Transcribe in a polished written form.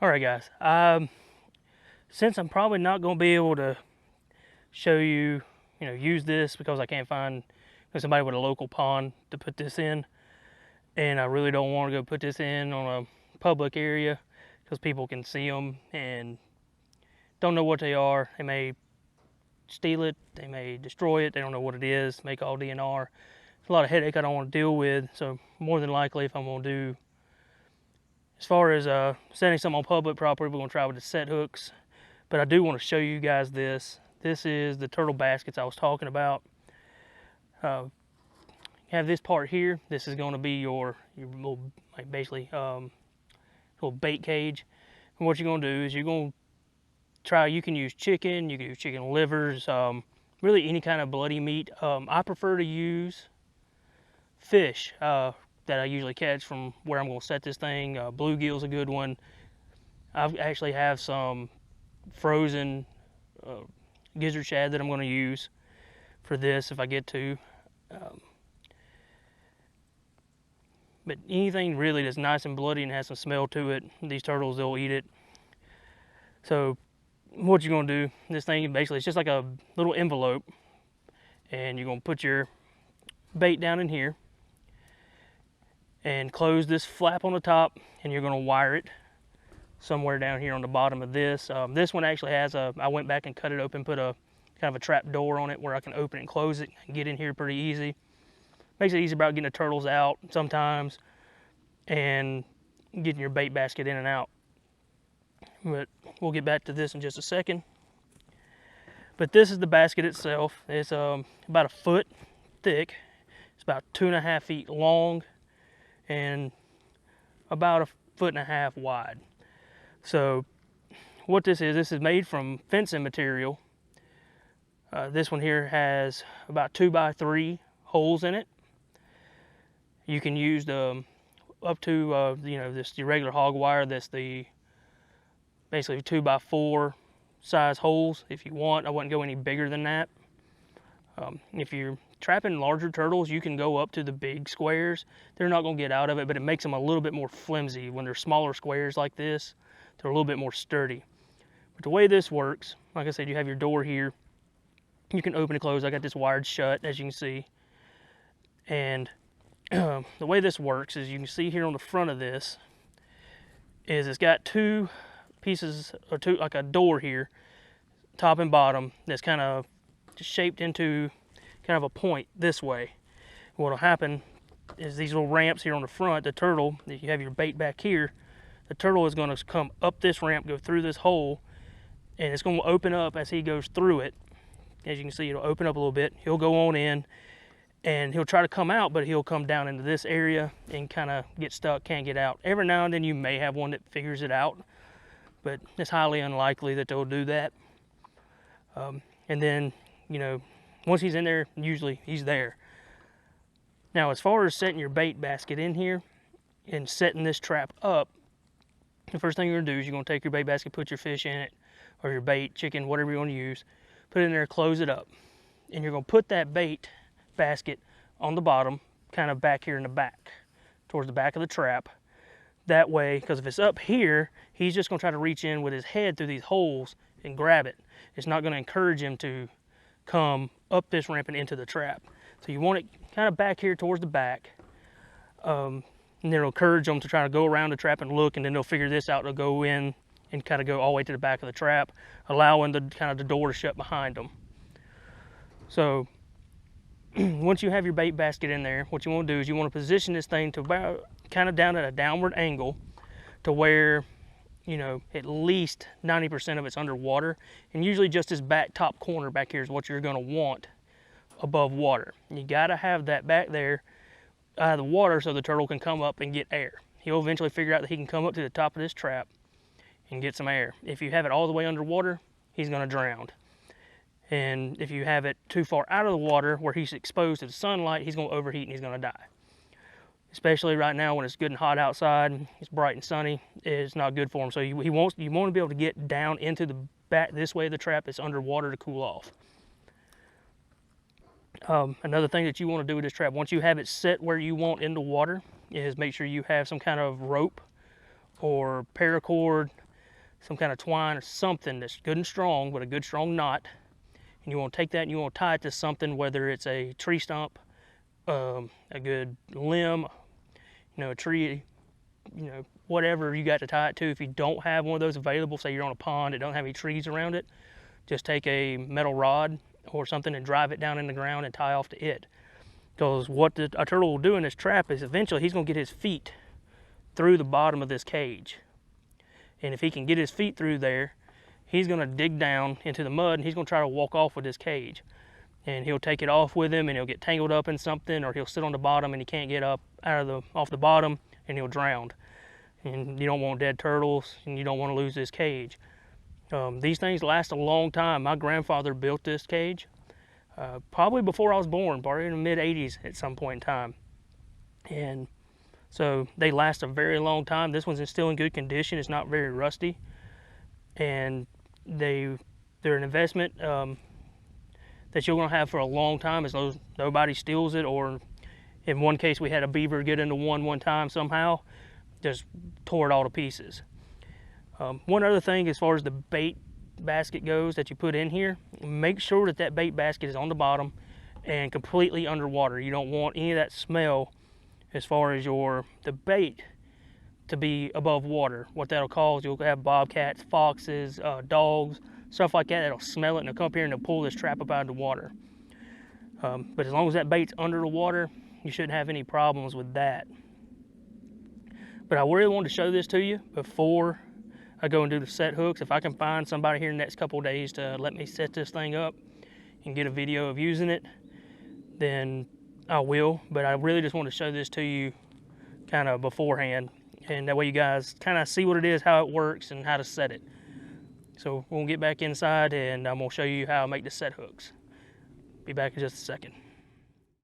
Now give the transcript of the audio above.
All right, guys. Since I'm probably not going to be able to show you, use this because I can't find somebody with a local pond to put this in, and I really don't want to go put this in on a public area because people can see them and don't know what they are. They may steal it, they may destroy it, they don't know what it is, make all DNR. It's a lot of headache I don't want to deal with, so more than likely if I'm going to do, as far as setting something on public property, we're going to try with the set hooks. But I do want to show you guys this. This is the turtle baskets I was talking about. You have this part here. This is going to be your little, like basically, little bait cage. And what you're going to do is you're going to try, you can use chicken, you can use chicken livers, really any kind of bloody meat. I prefer to use fish that I usually catch from where I'm going to set this thing. Bluegill's a good one. I actually have some frozen gizzard shad that I'm going to use for this if I get to. But anything really that's nice and bloody and has some smell to it, these turtles, they'll eat it. So what you're going to do, this thing basically it's just like a little envelope, and you're going to put your bait down in here and close this flap on the top, and you're going to wire it somewhere down here on the bottom of this. This one actually has I went back and cut it open, put a kind of a trap door on it where I can open it and close it and get in here pretty easy. Makes it easy about getting the turtles out sometimes and getting your bait basket in and out. But we'll get back to this in just a second. But this is the basket itself. It's about a foot thick. It's about 2.5 feet long and about a 1.5 feet wide. So what this is made from fencing material. This one here has about 2x3 holes in it. You can use the up to this the regular hog wire. That's the basically 2x4 size holes if you want. I wouldn't go any bigger than that. If you're trapping larger turtles, you can go up to the big squares. They're not going to get out of it, but it makes them a little bit more flimsy. When they're smaller squares like this, they're a little bit more sturdy. But the way this works, like I said, you have your door here. You can open and close. I got this wired shut, as you can see. And the way this works is you can see here on the front of this is it's got two pieces, or two, like a door here, top and bottom, that's kind of shaped into kind of a point this way. What will happen is these little ramps here on the front, the turtle, you have your bait back here, the turtle is going to come up this ramp, go through this hole, and it's going to open up as he goes through it. As you can see, it'll open up a little bit. He'll go on in, and he'll try to come out, but he'll come down into this area and kind of get stuck, can't get out. Every now and then you may have one that figures it out, but it's highly unlikely that they'll do that. And then, once he's in there, usually he's there. Now, as far as setting your bait basket in here and setting this trap up, the first thing you're going to do is you're going to take your bait basket, put your fish in it, or your bait, chicken, whatever you want to use, put it in there, close it up. And you're going to put that bait basket on the bottom, kind of back here in the back, towards the back of the trap. That way, because if it's up here, he's just going to try to reach in with his head through these holes and grab it. It's not going to encourage him to come up this ramp and into the trap. So you want it kind of back here towards the back. And then it'll encourage them to try to go around the trap and look, and then they'll figure this out. They'll go in and kind of go all the way to the back of the trap, allowing the kind of the door to shut behind them. So once you have your bait basket in there, what you want to do is you want to position this thing to about kind of down at a downward angle to where, at least 90% of it's underwater. And usually just this back top corner back here is what you're going to want above water. You got to have that back there out of the water so the turtle can come up and get air. He'll eventually figure out that he can come up to the top of this trap and get some air. If you have it all the way underwater, he's going to drown. And if you have it too far out of the water where he's exposed to the sunlight, he's going to overheat and he's going to die. Especially right now when it's good and hot outside, it's bright and sunny, it's not good for him. So you want to be able to get down into the back this way of the trap that's underwater to cool off. Another thing that you want to do with this trap, once you have it set where you want in the water, is make sure you have some kind of rope or paracord some kind of twine or something that's good and strong with a good strong knot. And you want to take that and you want to tie it to something, whether it's a tree stump, a good limb, a tree, whatever you got to tie it to. If you don't have one of those available, say you're on a pond that don't have any trees around it, just take a metal rod or something and drive it down in the ground and tie off to it. Because what a turtle will do in this trap is eventually he's going to get his feet through the bottom of this cage. And if he can get his feet through there, he's going to dig down into the mud and he's going to try to walk off with this cage. And he'll take it off with him and he'll get tangled up in something, or he'll sit on the bottom and he can't get up off the bottom and he'll drown. And you don't want dead turtles and you don't want to lose this cage. These things last a long time. My grandfather built this cage probably before I was born, probably in the mid-80s at some point in time. And so they last a very long time. This one's still in good condition. It's not very rusty. And they're an investment that you're going to have for a long time as long as nobody steals it, or in one case we had a beaver get into one time somehow, just tore it all to pieces. One other thing as far as the bait basket goes that you put in here, make sure that bait basket is on the bottom and completely underwater. You don't want any of that smell as far as the bait to be above water. What that'll cause, you'll have bobcats, foxes, dogs, stuff like that. That'll smell it and they'll come up here and they'll pull this trap up out of the water. But as long as that bait's under the water, you shouldn't have any problems with that. But I really wanted to show this to you before I go and do the set hooks. If I can find somebody here in the next couple of days to let me set this thing up and get a video of using it, then I will. But I really just want to show this to you kind of beforehand, and that way you guys kind of see what it is, how it works, and how to set it. So we'll get back inside and I'm going to show you how I make the set hooks. Be back in just a second.